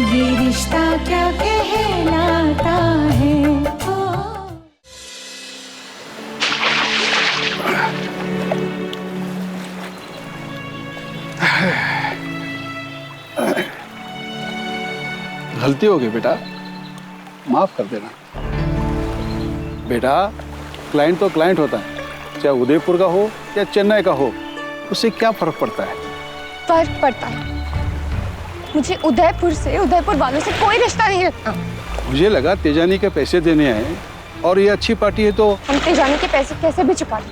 ये रिश्ता क्या कहलाता है। गलती हो गई बेटा, माफ कर देना। बेटा, क्लाइंट तो क्लाइंट होता है, चाहे उदयपुर का हो या चेन्नई का हो, उससे क्या फर्क पड़ता है? फर्क पड़ता है। मुझे उदयपुर से, उदयपुर वालों से कोई रिश्ता नहीं रखना। मुझे लगा तेजानी के पैसे देने आए और ये अच्छी पार्टी है तो हम तेजानी के पैसे कैसे भी चुका दें,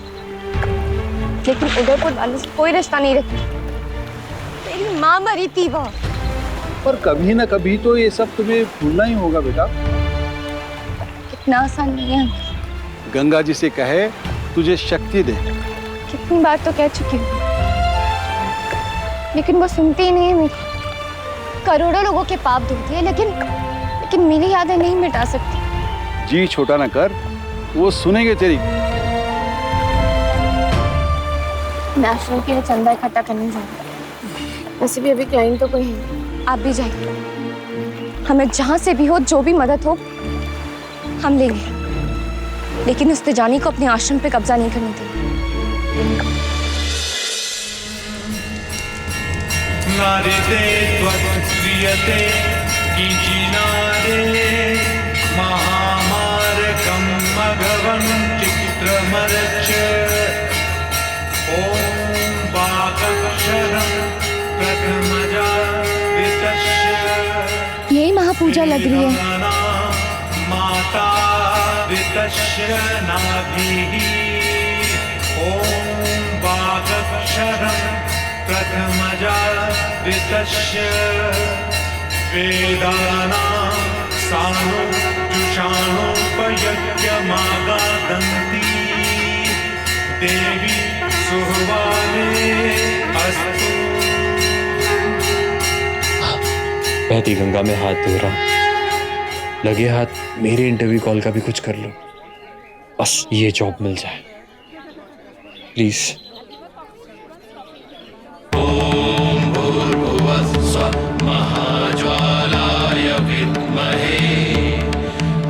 लेकिन उदयपुर वालों से कोई रिश्ता नहीं रखना। मेरी माँ मरी थी वहाँ। और कभी ना कभी तो ये सब तुम्हें भूलना ही होगा बेटा। इतना आसान नहीं है। गंगा जी से कहे तुझे शक्ति दे। कितनी बार तो कह चुकी हूँ, लेकिन वो सुनती ही नहीं है मेरी। करोड़ों लोगों के पाप धोती है, लेकिन मेरी यादें नहीं मिटा सकती। जी छोटा ना कर, वो सुनेंगे तेरी। मैं आश्रम के लिए चंदा इकट्ठा करने जा रही हूँ। वैसे भी अभी क्लाइंट तो कोई है। आप भी जाइए। हमें जहाँ से भी हो, जो भी मदद हो, हम लेंगे, लेकिन उस तेजानी को अपने आश्रम पे कब्जा नहीं करने देंगे। नारिते त्वत्क्रियते किञ्चिनादे महामारकं मघवन् चित्रमरच ॐ वागक्षरं प्रथमजातस्य यही महापूजा लग रही है। माता वितस्य नाभिः ॐ वागक्षरं प्रथमजातस्य वेदानां सानो जुषाणोपयज्ञमागादन्ति देवी सुहवाने अस्तु। बहती गंगा में हाथ धो रहा हूं, लगे हाथ मेरे इंटरव्यू कॉल का भी कुछ कर लो, बस ये जॉब मिल जाए प्लीज। महाज्वालाय विद्महे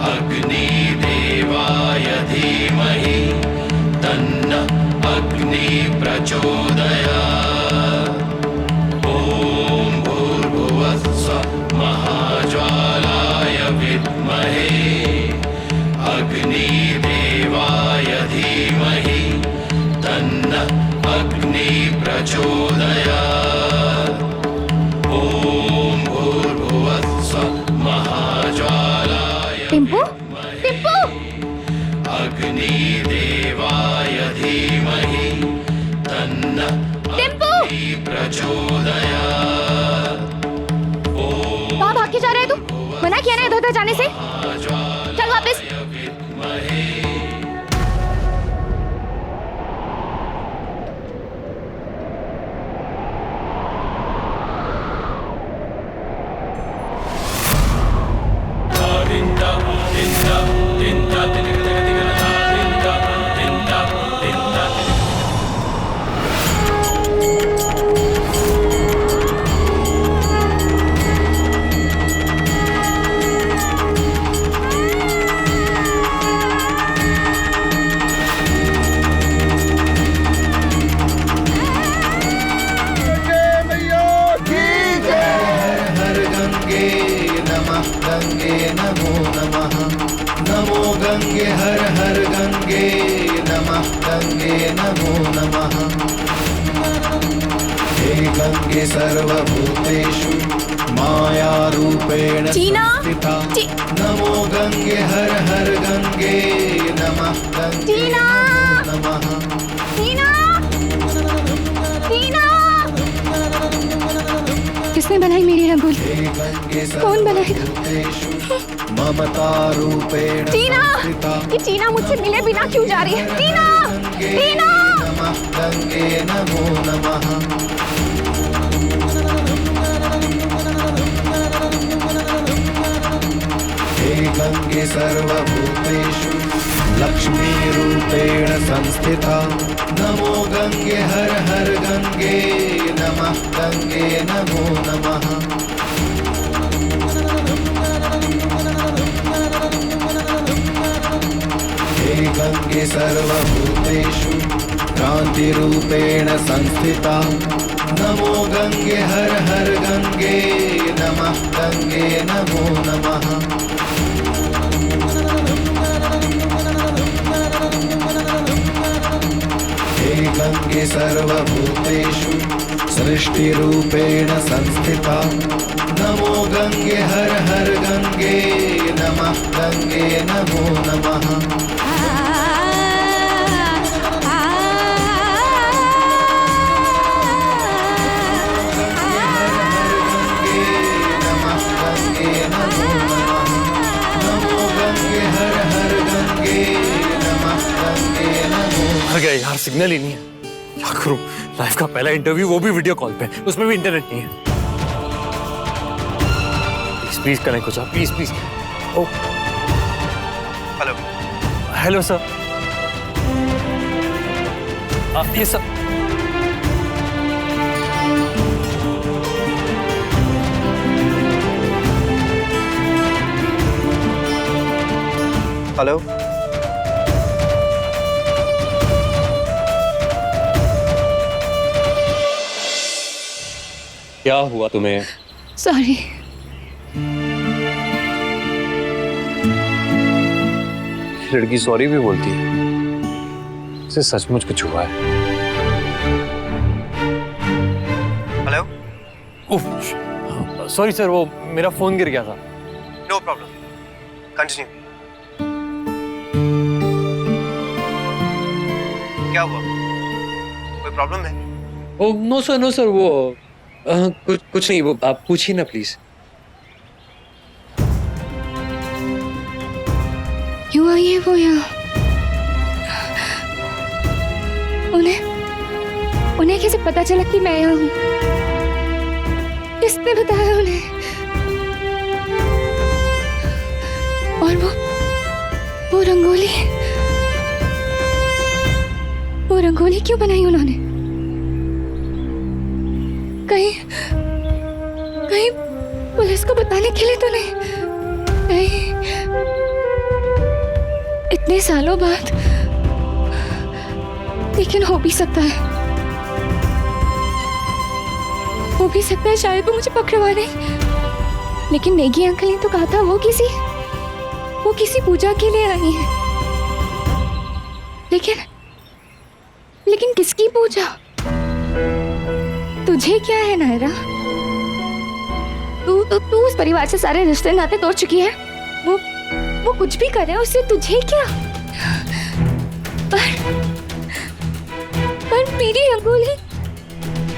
अग्निदेवाय धीमहि तन्नः अग्नि प्रचोदयात्। ॐ भूर्भुवस्सुः महाज्वालाय विद्महे अग्निदेवाय धीमहि तन्नः अग्नि प्रचोदयात्। टिम्पू, टिम्पू, अग्निदेवाय धीमहि तन्नः अग्नि प्रचोदयात्। कहाँ भाग के जा रहे हैं तू? मना किया ना इधर उधर जाने से। चल वापस। गंगे नमो नमः। नमो गंगे हर हर गंगे नमः गंगे नमो नमः। हे गंगे सर्वभूतेषु मायारूपेण संस्थिता। नमो गंगे हर हर गंगे नमः गंगे नमो नमः। किसने बनाई मेरी रंगोली? कौन बनाएगा? ममता रूपेण टीना, ये टीना मुझसे मिले बिना क्यों जा रही है? टीना, टीना। नमः गंगे नमो नमः। हे गंगे सर्वभूतेषु लक्ष्मी रूपेण संस्थिता। नमो गंगे हर हर गंगे नमः गंगे नमो नमः। गंगे सर्वभूतेषु क्रान्तिरूपेण संस्थिता नमो गंगे हर हर गंगे नमः गंगे नमो नमः हे गंगे सर्वभूतेषु सृष्टिरूपेण संस्थिता नमो गंगे हर हर गंगे नमः गंगे नमो नमः मर गया यार, सिग्नल ही नहीं है। क्या करूं? लाइफ का पहला इंटरव्यू, वो भी वीडियो कॉल पे, उसमें भी इंटरनेट नहीं है। प्लीज प्लीज कनेक्ट हो जाओ, please please. Oh hello hello sir, ये सर हेलो क्या हुआ तुम्हें? सॉरी। लड़की सॉरी भी बोलती है, इसे सचमुच कुछ हुआ है। हेलो सॉरी सर, वो मेरा फोन गिर गया था। No problem, continue. क्या हुआ? कोई प्रॉब्लम है? ओ नो सर, वो कुछ नहीं, वो आप पूछिए ना प्लीज। क्यों आई है वो यहाँ? उन्हें कैसे पता चला कि मैं यहाँ हूँ? किसने बताया उन्हें? और वो रंगोली क्यों बनाई उन्होंने? कहीं पुलिस को बताने के लिए तो नहीं? इतने सालों बाद, लेकिन हो भी सकता है शायद वो मुझे पकड़वा ले। लेकिन नेगी अंकल ने तो कहा था वो किसी पूजा के लिए आई है। लेकिन किसकी पूजा? तुझे क्या है नायरा? तू उस परिवार से सारे रिश्ते नाते तोड़ चुकी है। वो कुछ भी करे, उससे तुझे क्या? पर मेरी रंगोली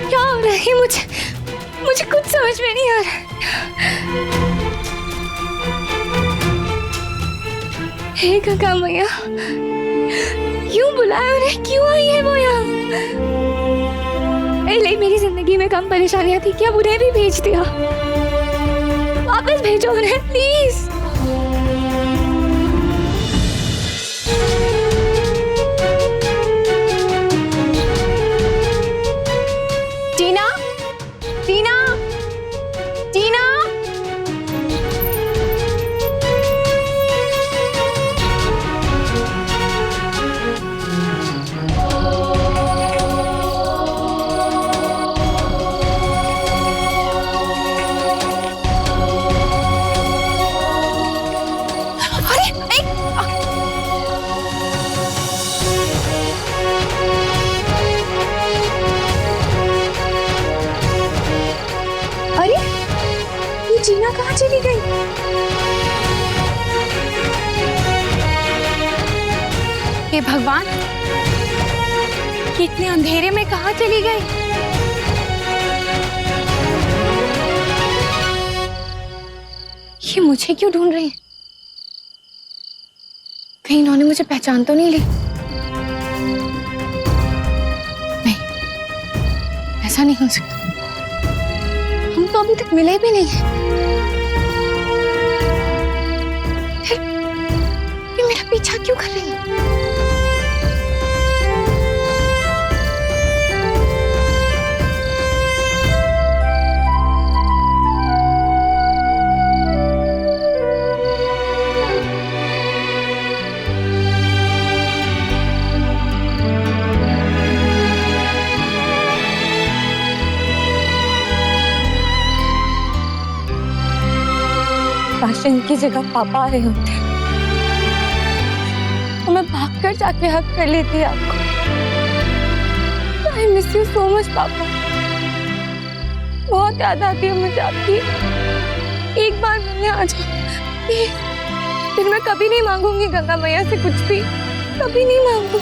क्या हो रहा है? मुझे कुछ समझ में नहीं आ रहा। हे गंगा मैया, क्यों बुलाया उन्हें? क्यों आई है वो यहाँ? पहले मेरी जिंदगी में कम परेशानियां थी, क्या उन्हें भी भेज दिया? वापस भेजो उन्हें प्लीज। टीना, टीना, टीना। जीना कहाँ चली गई? हे भगवान, इतने अंधेरे में कहाँ चली गई? ये मुझे क्यों ढूंढ रही है? कहीं इन्होंने मुझे पहचान तो नहीं ली? नहीं, ऐसा नहीं हो सकता। हम तो अभी तक मिले भी नहीं हैं। ये मेरा पीछा क्यों कर रही है? काश इनकी जगह पापा आए होते तो मैं भागकर जाके हक कर लेती आपको। I miss you so much पापा, बहुत याद आती है मुझे आपकी। एक बार मिलने आ जाओ प्लीज, फिर मैं कभी नहीं मांगूंगी गंगा मैया से कुछ भी, कभी नहीं मांगूंगी।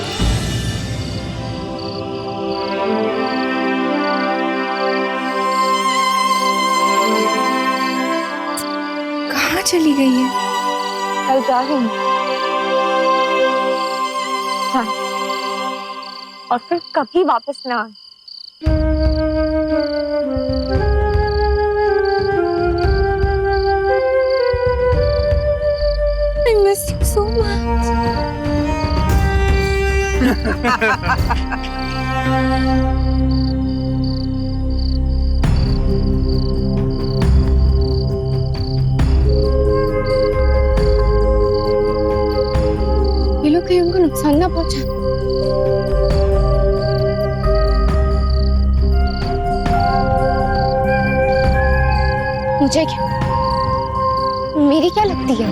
कहाँ चली गई है? कल जा रही हूँ और फिर कभी वापस ना आए। I miss you so much. ये लोग कहीं उनको नुकसान ना पहुंचा। मुझे क्या, मेरी क्या लगती है?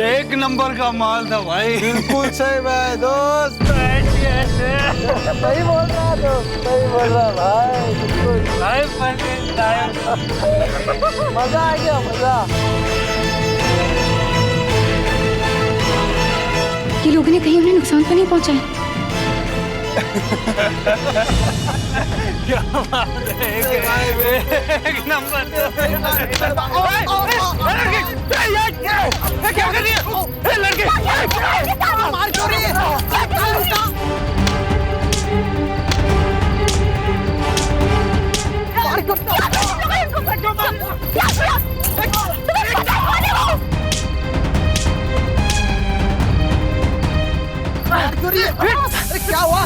एक नंबर का माल था भाई। बिल्कुल सही भाई दोस्त, सही बोल रहा दोस्त, सही बोल रहा भाई, बिल्कुल मजा आ गया, मजा। ये लोगों ने कहीं उन्हें नुकसान तो नहीं पहुंचाया? क्या बात है, एक नंबर। क्या कर रही है लड़के? मार क्यों रही है? क्या हुआ?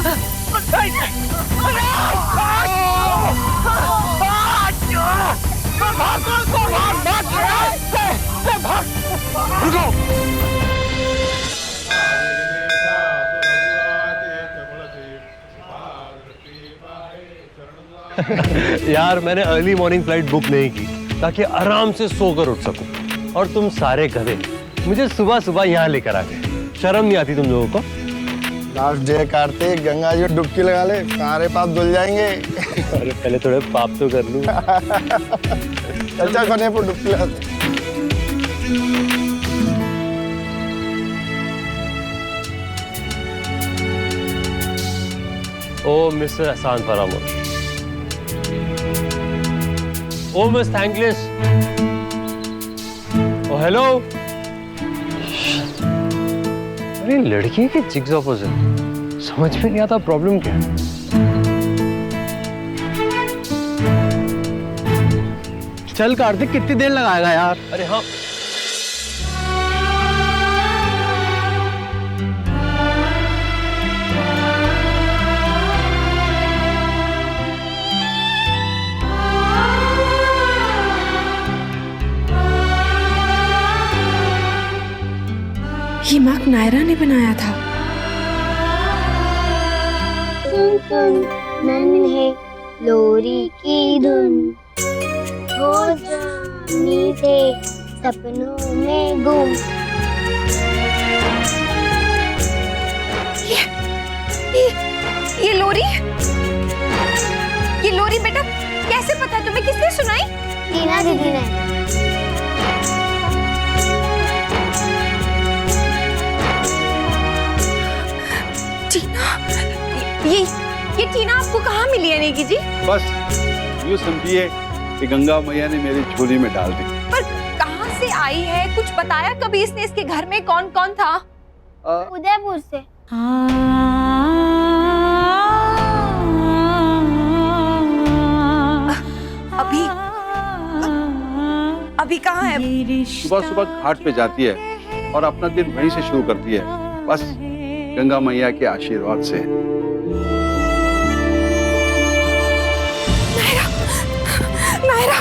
यार मैंने अर्ली मॉर्निंग फ्लाइट बुक नहीं की ताकि आराम से सोकर उठ सकूं, और तुम सारे गधे मुझे सुबह सुबह यहाँ लेकर आ गए। शर्म नहीं आती तुम लोगों को? लास्ट डे कार्तिक, गंगा जी डुबकी लगा ले, सारे पाप धुल जाएंगे। अरे पहले थोड़े पाप तो कर लूं। चल खाने पर डुबकी लगा। ओ मिस्टर एहसान फरामोश, ओ मिस थैंकलेस, ओ हेलो। अरे लड़की के जिग्स ऑपोजिट, समझ में नहीं आता प्रॉब्लम क्या है। चल कार्तिक, कितनी देर लगाएगा यार? अरे हाँ, ये मार्क नायरा ने बनाया था। सुन सुन नन है लोरी की धुन, वो जानी थे सपनों में गुम। ये लोरी, ये लोरी बेटा कैसे पता तुम्हें? किसने सुनाई? टीना दीदी ने। ये टीना आपको कहाँ मिली है नेगी जी? बस यूँ समझिए कि गंगा मैया ने मेरी झोली में डाल दी। पर कहाँ से आई है, कुछ बताया कभी इसने? इसके घर में कौन कौन था? उदयपुर से। अभी कहाँ है? सुबह सुबह घाट पे जाती है और अपना दिन वहीं से शुरू करती है, बस गंगा मैया के आशीर्वाद से। नायरा, नायरा,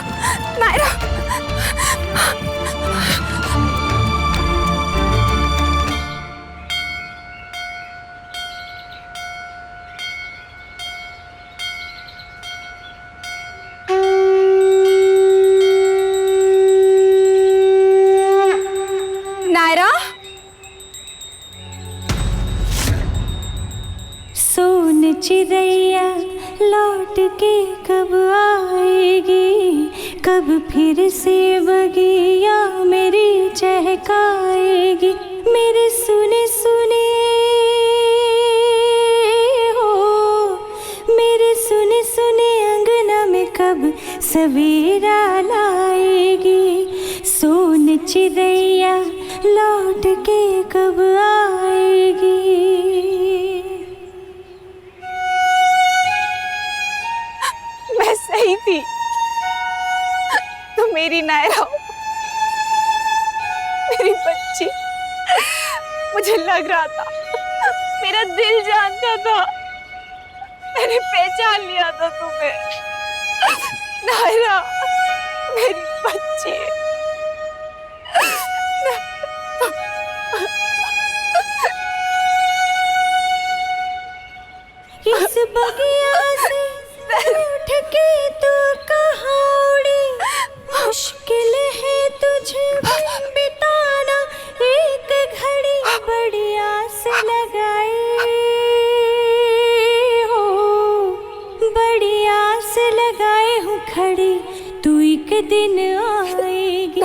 नायरा। नायरा, सोन चिड़ैया लौट के कब आएगी, कब फिर से बगिया मेरी चहकाएगी। मेरे सुने सुने हो, मेरे सुने सुने अंगना में कब सवेरा लाएगी। सोन चिड़ैया लौट के कब आएगी। मैं सही थी, तुम मेरी नायरा हो, मेरी बच्ची। मुझे लग रहा था, मेरा दिल जानता था, मैंने पहचान लिया था तुम्हें। नायरा मेरी बच्ची। इस बगिया से उठ के तू कहाँ उड़ी, मुश्किल है तुझे बिताना एक घड़ी। बड़ी आस लगाए हो, बड़ी आस लगाए हूँ खड़ी, तू एक दिन आएगी।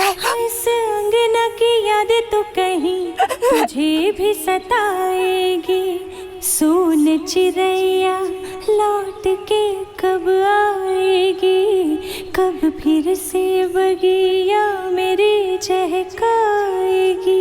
इस अंगना की याद तो कहीं तुझे भी सताएगी। सोन चिड़ैया लौट के कब आएगी, कब फिर से बगिया मेरी चहकाएगी।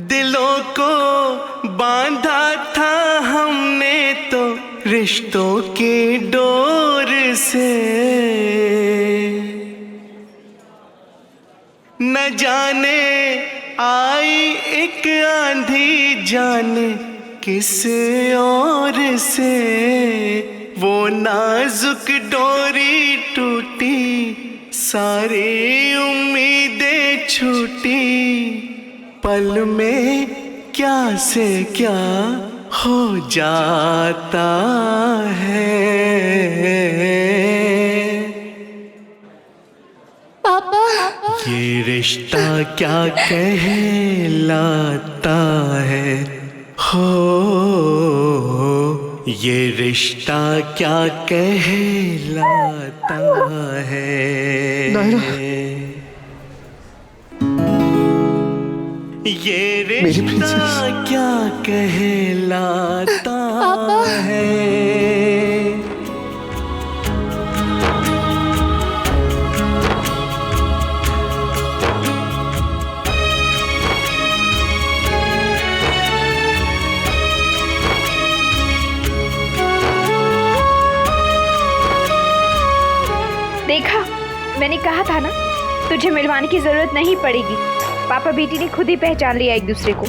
दिलों को बांधा था हमने तो रिश्तों की डोर से, न जाने आई एक आंधी जाने किस ओर से, वो नाजुक डोरी टूटी, सारी उम्मीदें छूटी, पल में क्या से क्या हो जाता है। पापा, ये रिश्ता क्या कहलाता है, हो ये रिश्ता क्या कहलाता है। ये रिश्ता क्या कहलाता है। देखा, मैंने कहा था ना, तू तुझे मिलवाने की जरूरत नहीं पड़ेगी। पापा बेटी ने खुद ही पहचान लिया एक दूसरे को।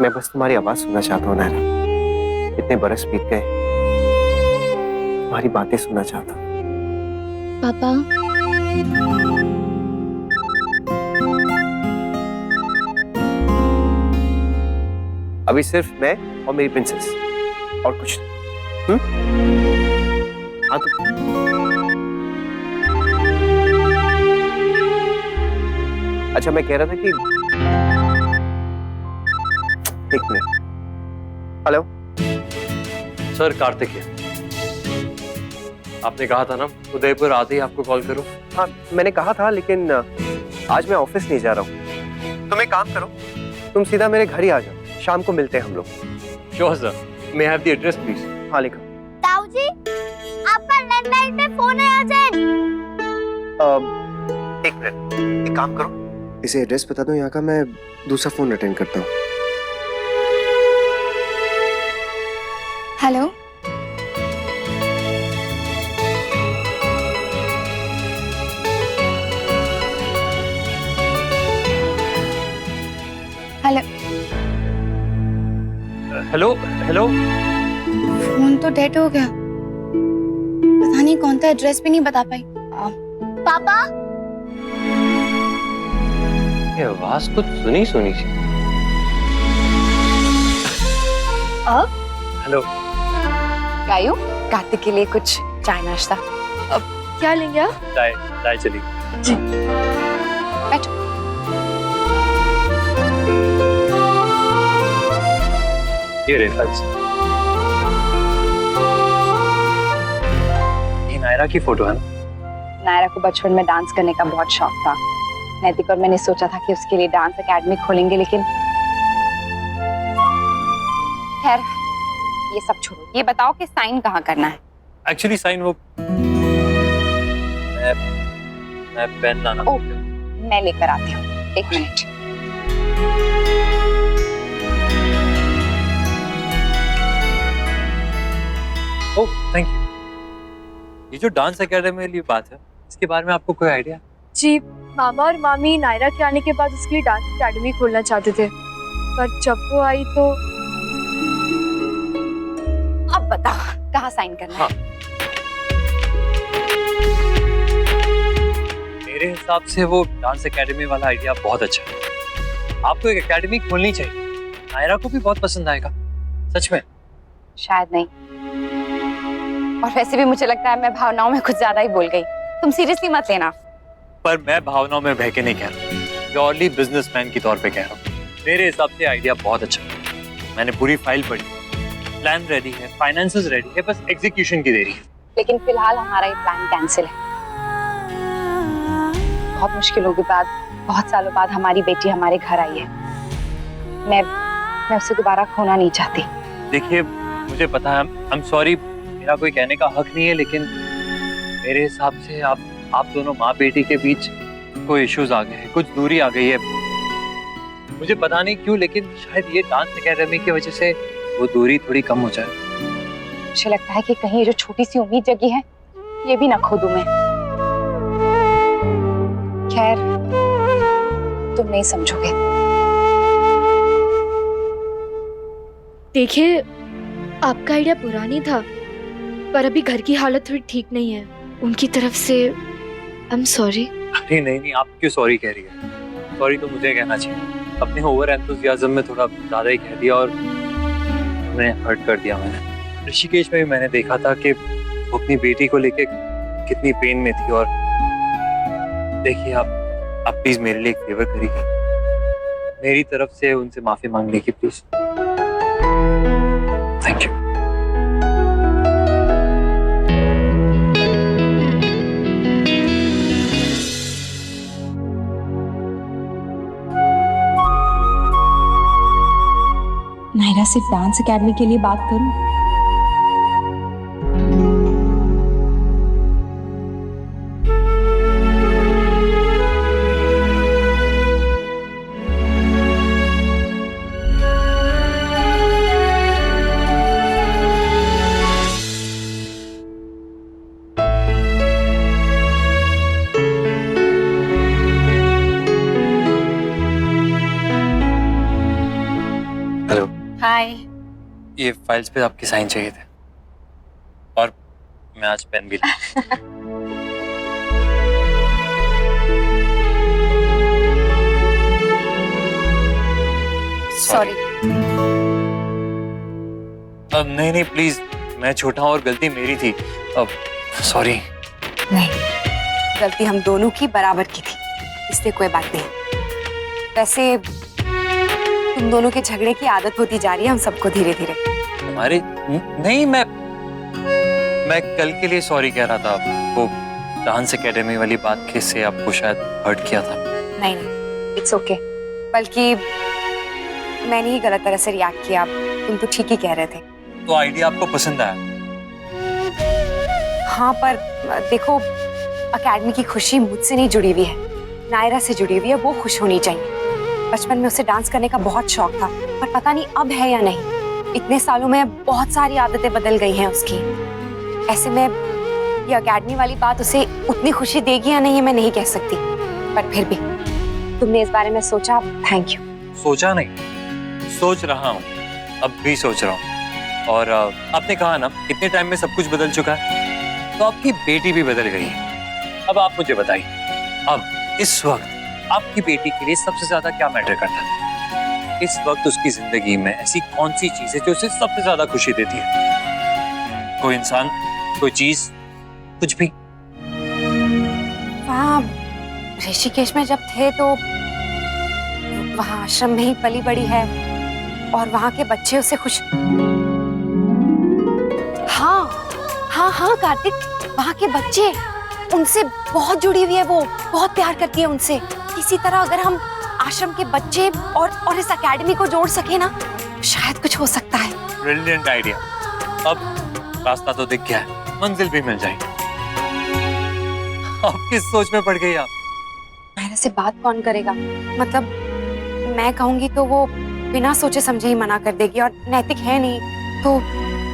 मैं बस तुम्हारी आवाज सुनना चाहता हूँ नायरा। इतने बरस बीत गए, तुम्हारी बातें सुनना चाहता हूँ। पापा, अभी सिर्फ मैं और मेरी प्रिंसेस, और कुछ नहीं। हाँ तो अच्छा, मैं कह रहा था कि एक मिनट। हेलो सर, कार्तिक है। आपने कहा था ना उदयपुर आते ही आपको कॉल करूं। हाँ, मैंने कहा था, लेकिन आज मैं ऑफिस नहीं जा रहा हूँ। तुम एक काम करो, तुम सीधा मेरे घर ही आ जाओ, शाम को मिलते हैं हम लोग। Sure sir, may have the address please. हाँ लिखो। ताऊ जी, आपका लैंडलाइन पे फोन है अर्जेंट। एक मिनट, एक काम करो, इसे एड्रेस बता दो यहाँ का, मैं दूसरा फोन अटेंड करता हूँ। Hello. Hello. Hello hello. Phone तो डेड हो गया, पता नहीं कौन था, एड्रेस भी नहीं बता पाई। पापा, ये आवाज कुछ सुनी सुनी सी। हेलो। गायू, कार्तिक के लिए कुछ चाय नाश्ता। अब क्या लेंगे आप? चाय, चाय चली। जी। बैठो। ये रे फल्स। ये नायरा की फोटो है ना? नायरा को बचपन में डांस करने का बहुत शौक था। नैतिक और मैंने सोचा था कि उसके लिए डांस एकेडमी खोलेंगे, लेकिन खैर ये सब छोड़ो। ये बताओ कि साइन कहाँ करना है? एक्चुअली साइन वो मैं पेन लाना। ओह, मैं लेकर आती हूँ, एक मिनट। Oh thank you. ये जो डांस एकेडमी वाली बात है, इसके बारे में आपको कोई आइडिया? जी, मामा और मामी नायरा के आने के बाद उसके लिए डांस एकेडमी खोलना चाहते थे, पर जब वो आई तो। अब बता, कहाँ साइन करना है? मेरे हिसाब से वो डांस एकेडमी वाला आइडिया बहुत अच्छा है। आपको एक एकेडमी खोलनी चाहिए, नायरा को भी बहुत पसंद आएगा। सच में? शायद नहीं, और वैसे भी मुझे लगता है मैं भावनाओं में कुछ ज्यादा ही बोल गई। तुम सीरियसली मत लेना। पर मैं भावनाओं में बह के नहीं कह रहा, प्योरली बिजनेसमैन की तौर पे कह रहा हूँ। मेरे हिसाब से आइडिया बहुत अच्छा है। मैंने पूरी फाइल पढ़ी, प्लान रेडी है, फाइनेंसेस रेडी है, बस एग्जीक्यूशन की देरी है। लेकिन फिलहाल हमारा ये प्लान कैंसिल है। बहुत मुश्किलों के बाद, बहुत सालों बाद हमारी बेटी हमारे घर आई है। मैं उसे दोबारा खोना नहीं चाहती। देखिए, मुझे पता है, आई एम सॉरी, मेरा कोई कहने का हक नहीं है, लेकिन मेरे हिसाब से आप दोनों माँ बेटी के बीच कोई इश्यूज आ गए हैं, कुछ दूरी आ गई है। मुझे पता नहीं क्यों, लेकिन शायद ये डांस एकेडमी की वजह से वो दूरी थोड़ी कम हो जाए। मुझे लगता है कि कहीं ये जो छोटी सी उम्मीद जगी है, ये भी ना खो दूं मैं। खैर, तुम नहीं समझोगे। देखिए, आपका आइडिया पुरानी था, पर अभी घर की हालत थोड़ी ठीक नहीं है। उनकी तरफ से आई एम सॉरी। नहीं, आप क्यों सॉरी कह रही है? सॉरी तो मुझे कहना चाहिए। अपने ओवर एंथुसियाज्म में थोड़ा ज्यादा ही कह दिया और उन्हें हर्ट कर दिया मैंने। ऋषिकेश में भी मैंने देखा था कि वो अपनी बेटी को लेके कितनी पेन में थी। और देखिए, आप प्लीज मेरे लिए एक फेवर करिए, मेरी तरफ से उनसे माफी मांग लीजिए प्लीज। Thank you. नायरा सिर्फ डांस एकेडमी के लिए बात करूं? हाय। ये फाइल्स पे आपके साइन चाहिए थे और मैं आज पेन भी लाया। सॉरी। अब नहीं प्लीज, मैं छोटा हूँ और गलती मेरी थी। अब सॉरी। नहीं, गलती हम दोनों की बराबर की थी, इसलिए कोई बात नहीं। वैसे तुम दोनों के झगड़े की आदत होती जा रही है हम सबको धीरे धीरे। हमारे नहीं, मैं कल के लिए सॉरी कह रहा था। वो डांस एकेडमी वाली बात के से आपको शायद हर्ट किया था। नहीं, इट्स ओके। बल्कि मैंने ही गलत तरह से रिएक्ट किया। तुम तो ठीक ही कह रहे थे। तो आइडिया आपको पसंद आया? हाँ, पर देखो, एकेडमी की खुशी मुझसे नहीं जुड़ी हुई है, नायरा से जुड़ी हुई है। वो खुश होनी चाहिए। बचपन में उसे डांस करने का बहुत शौक था, पर पता नहीं अब है या नहीं। इतने सालों में बहुत सारी आदतें बदल गई हैं उसकी। ऐसे में ये एकेडमी वाली बात उसे उतनी खुशी देगी या नहीं, मैं नहीं कह सकती। पर फिर भी तुमने इस बारे में सोचा, थैंक यू। सोचा नहीं, सोच रहा हूँ, अब भी सोच रहा हूँ। और आपने कहा ना इतने टाइम में सब कुछ बदल चुका है, तो आपकी बेटी भी बदल गई है। अब आप मुझे बताइए, अब इस वक्त आपकी बेटी के लिए सबसे ज्यादा क्या मैटर करता है? इस वक्त उसकी जिंदगी में ऐसी कौन सी चीज है जो उसे सबसे ज्यादा खुशी देती है? कोई इंसान, कोई चीज, कुछ भी? वहाँ ऋषिकेश में जब थे तो वहाँ आश्रम में ही पली बड़ी है और वहाँ के बच्चे उससे खुश। हाँ कार्तिक, वहाँ के बच्चे उनसे बहुत जुड़ी हुई है। वो बहुत प्यार करती है उनसे। किसी तरह अगर हम आश्रम के बच्चे और इस एकेडमी को जोड़ सके ना, शायद कुछ हो सकता है। Brilliant idea. अब रास्ता तो दिख गया है, मंजिल भी मिल जाएगी। अब किस सोच में पड़ गई आप? नायरा से बात कौन करेगा? मतलब मैं कहूंगी तो वो बिना सोचे समझे ही मना कर देगी और नैतिक है नहीं। तो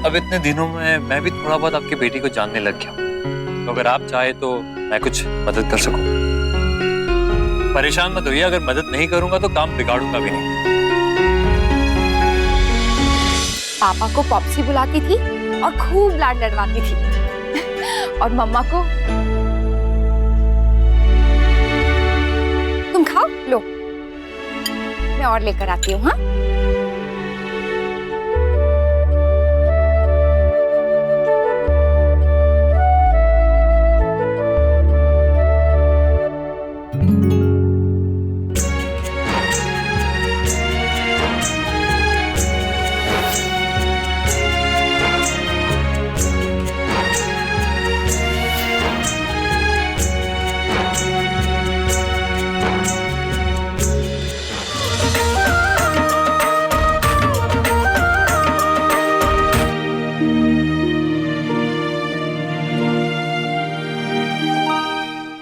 अब इतने दिनों में मैं भी थोड़ा बहुत आपकी बेटी को जानने लग गया हूं। तो अगर आप चाहे तो मैं कुछ मदद कर सकूं। परेशान मत होइए, अगर मदद नहीं करूंगा तो काम बिगाड़ूंगा भी नहीं। पापा को पॉप्सी बुलाती थी और खूब लाड लड़वाती थी और मम्मा को तुम खाओ, लो मैं और लेकर आती हूँ। हाँ,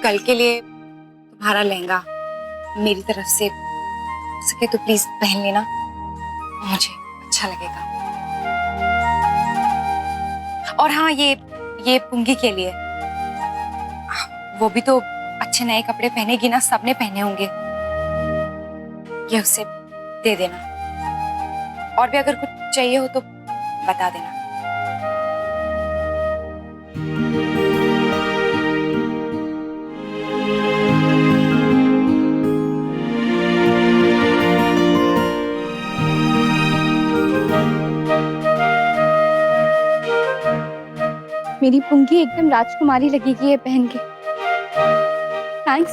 कल के लिए तुम्हारा लहंगा मेरी तरफ से हो सके तो प्लीज पहन लेना, मुझे अच्छा लगेगा। और हाँ, ये पुंगी के लिए, वो भी तो अच्छे नए कपड़े पहनेगी ना, सबने पहने होंगे। ये उसे दे देना। और भी अगर कुछ चाहिए हो तो बता देना। मेरी पुंगी एकदम राजकुमारी लगेगी ये पहन के। थैंक्स।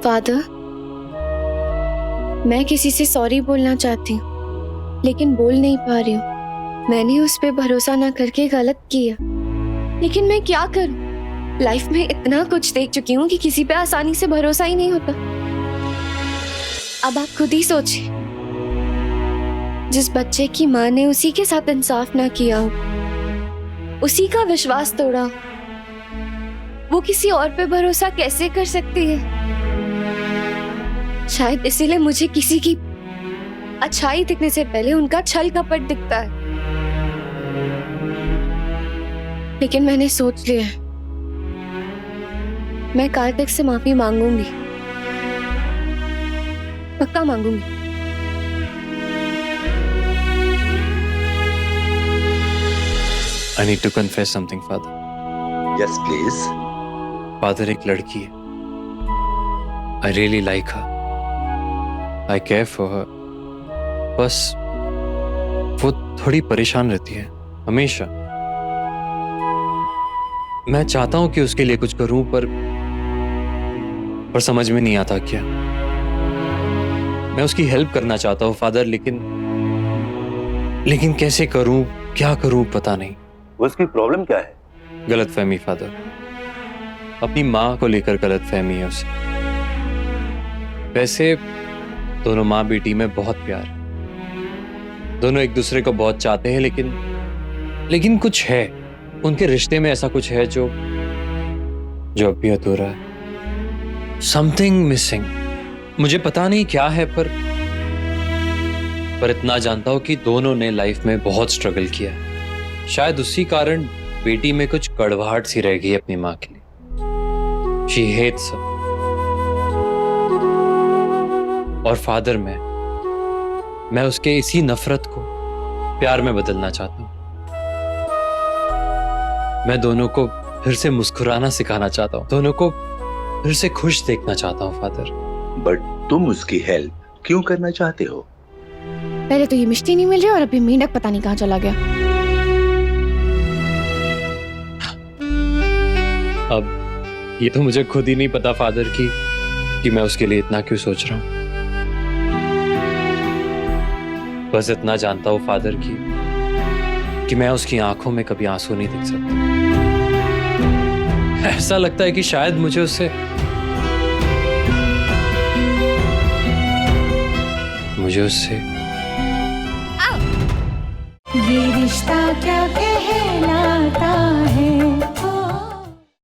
फादर, मैं किसी से सॉरी बोलना चाहती हूँ, लेकिन बोल नहीं पा रही हूँ। मैंने उस पे भरोसा ना करके गलत किया, लेकिन मैं क्या करूँ? लाइफ में इतना कुछ देख चुकी हूँ कि किसी पे आसानी से भरोसा ही नहीं होता। अब आप खुद ही सोचिए, जिस बच्चे की माँ ने उसी के साथ इंसाफ ना किया हो, उसी का विश्वास तोड़ा हो, वो किसी और पे भरोसा कैसे कर सकती है? शायद इसीलिए मुझे किसी की अच्छाई दिखने से पहले उनका छल कपट दिखता है। लेकिन मैंने सोच लिया है, मैं कार्तिक से माफी मांगूंगी, पक्का मांगूंगी। I need to confess something, Father. Yes, please. Father, एक लड़की है। I really like her. I care for her. बस वो थोड़ी परेशान रहती है हमेशा। मैं चाहता हूं कि उसके लिए कुछ करूं, पर समझ में नहीं आता क्या। मैं उसकी हेल्प करना चाहता हूं फादर, लेकिन कैसे करूं, क्या करूं, पता नहीं। उसकी प्रॉब्लम क्या है? गलतफहमी फादर, अपनी माँ को लेकर गलतफहमी है उसे। वैसे दोनों माँ बेटी में बहुत प्यार है, दोनों एक दूसरे को बहुत चाहते हैं, लेकिन कुछ है उनके रिश्ते में, ऐसा कुछ है जो अब भी अधूरा है। Something missing. मुझे पता नहीं क्या है, पर इतना जानता हूं कि दोनों ने लाइफ में बहुत स्ट्रगल किया है। शायद उसी कारण बेटी में कुछ कड़वाहट सी रह गई अपनी माँ के लिए। She hates her. और फादर मैं उसके इसी नफरत को प्यार में बदलना चाहता हूं। मैं दोनों को फिर से मुस्कुराना सिखाना चाहता हूं, दोनों को फिर से खुश देखना चाहता हूं फादर। बट तुम उसकी हेल्प क्यों करना चाहते हो? पहले तो ये मिष्टी नहीं मिल रही और अभी मेंढक पता नहीं कहाँ चला गया। अब ये तो मुझे खुद ही नहीं पता फादर कि मैं उसके लिए इतना क्यों सोच रहा हूं। बस इतना जानता हूं फादर कि मैं उसकी आंखों में कभी आंसू नहीं देख सकता। ऐसा लगता है कि शायद मुझे उससे ये रिश्ता क्या कहलाता